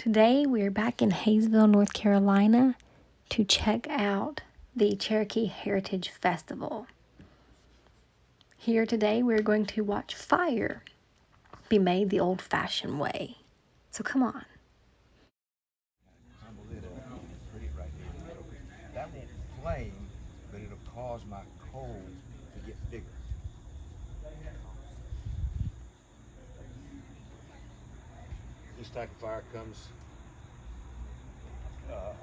Today we're back in Hayesville, North Carolina to check out the Cherokee Heritage Festival. Here today we're going to watch fire be made the old-fashioned way. So come on. That won't flame, but it'll cause my coal to get bigger. This type of fire comes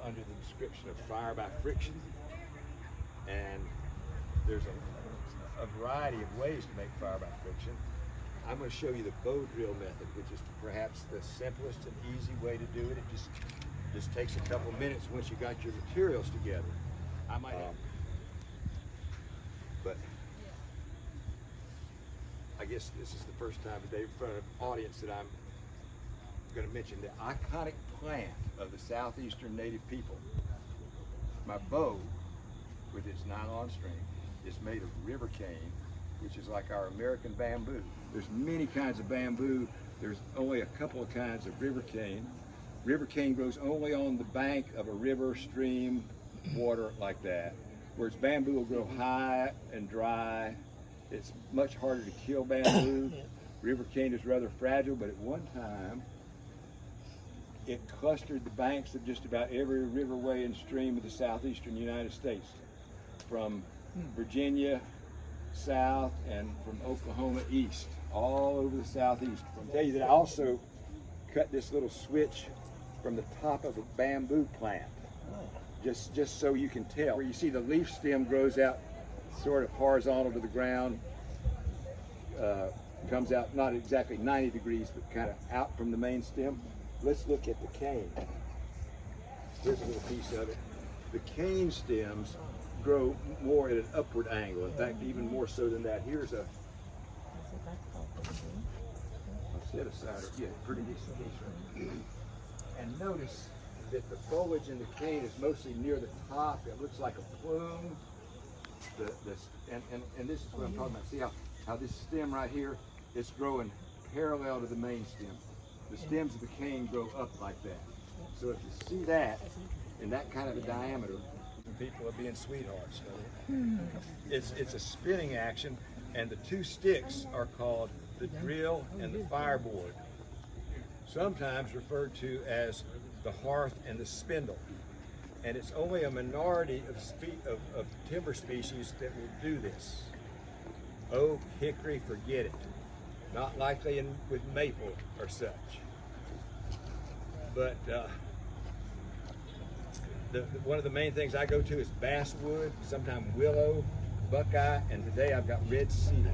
under the description of fire by friction, and there's a variety of ways to make fire by friction. I'm going to show you the bow drill method, which is perhaps the simplest and easy way to do it. It just takes a couple minutes once you got your materials together. I might have, but I guess this is the first time today in front of an audience that I'm going to mention the iconic plant of the southeastern native people. My bow, with its nylon string, is made of river cane, which is like our American bamboo. There's many kinds of bamboo. There's only a couple of kinds of river cane. River cane grows only on the bank of a river, stream, water like that. Whereas bamboo will grow high and dry. It's much harder to kill bamboo. River cane is rather fragile, but at one time, it clustered the banks of just about every riverway and stream of the southeastern United States, from Virginia south and from Oklahoma east, all over the southeast. I'll tell you that I also cut this little switch from the top of a bamboo plant, just so you can tell. Where you see the leaf stem grows out sort of horizontal to the ground, comes out not exactly 90 degrees, but kind of out from the main stem. Let's look at the cane. Here's a little piece of it. The cane stems grow more at an upward angle. In fact, even more so than that. Here's a set-asider. Yeah, pretty decent piece. And notice that the foliage in the cane is mostly near the top. It looks like a plume. And this is what I'm talking about. See how this stem right here, it's growing parallel to the main stem. The stems of the cane grow up like that. So if you see that in that kind of a diameter, people are being sweethearts. It's a spinning action, and the two sticks are called the drill and the fireboard, sometimes referred to as the hearth and the spindle. And it's only a minority of timber species that will do this. Oak, hickory, forget it. Not likely with maple or such. But one of the main things I go to is basswood, sometimes willow, buckeye, and today I've got red cedar.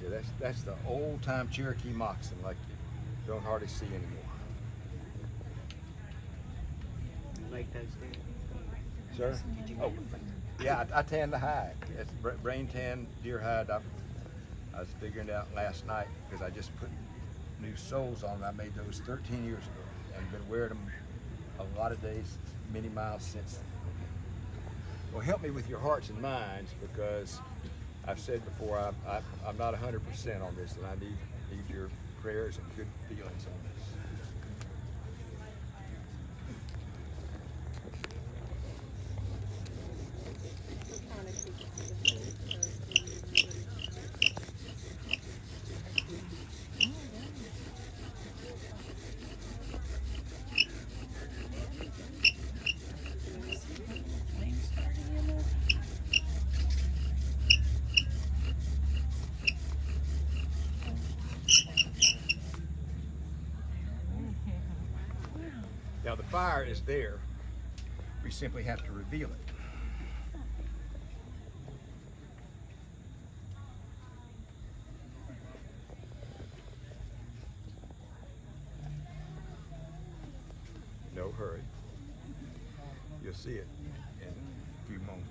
Yeah, that's the old-time Cherokee moccasin, like you don't hardly see anymore. Like those there? Sir? Oh, yeah, I tan the hide. It's brain tan deer hide. I was figuring it out last night because I just put new soles on them. I made those 13 years ago and been wearing them a lot of days, many miles since then. Well, help me with your hearts and minds, because I've said before I'm not 100% on this, and I need your prayers and good feelings on this. Now the fire is there, we simply have to reveal it. No hurry. You'll see it in a few moments.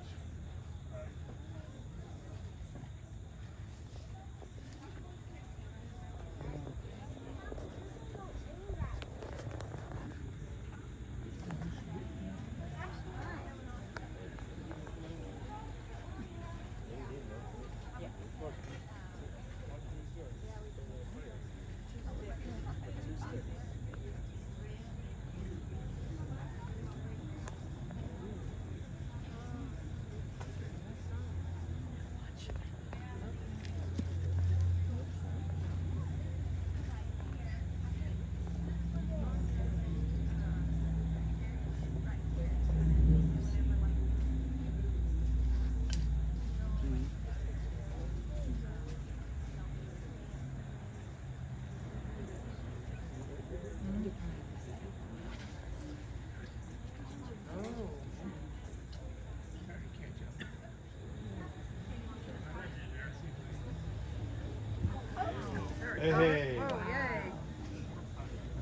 Hey.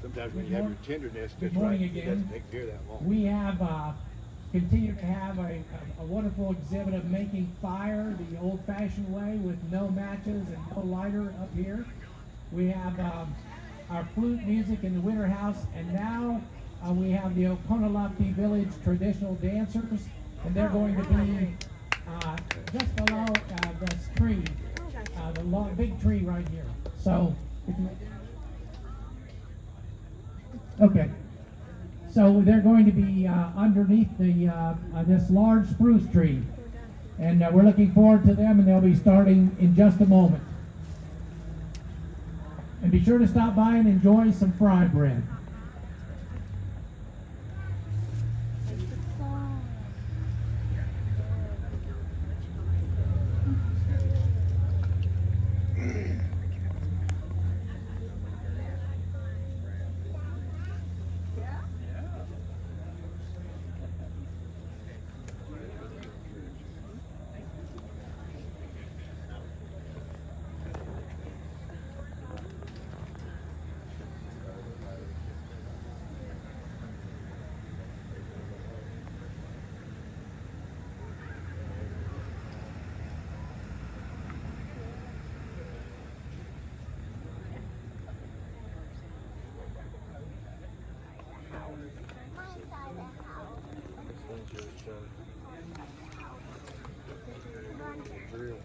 Sometimes when you have your tenderness, Good just morning right, it again. doesn't take care of that long. We have continued to have a wonderful exhibit of making fire the old-fashioned way with no matches and no lighter up here. We have our flute music in the winter house, and now we have the Okonalapti Village traditional dancers, and they're going to be just below this tree, the long, big tree right here. So, okay. So they're going to be underneath the this large spruce tree, and we're looking forward to them, and they'll be starting in just a moment. And be sure to stop by and enjoy some fry bread. Drill.